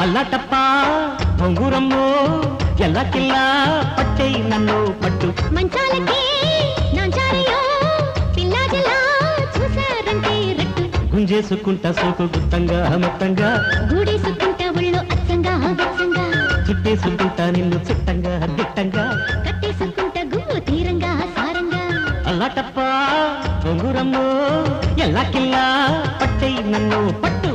అల్లటప్ప బొంగురమ్మో ఎల్లకిల్లా పట్టై నన్ను పట్టు మంచాలకి నాంచారయో పిల్లాజలా చూసారంటే రట్టు గుంజేసుకుంటా సోకు గుత్తంగా మొత్తంగా గూడేసుకుంటా ఒళ్ళు అచ్చంగా వెచ్చంగా చుట్టేసుకుంటా నిన్ను చుట్టంగా దిట్టంగా కట్టేసుకుంటా గుమ్ము తీరంగా సారంగా అల్లటప్ప బొంగురమ్మో ఎల్లకిల్లా పట్టై నన్ను పట్టు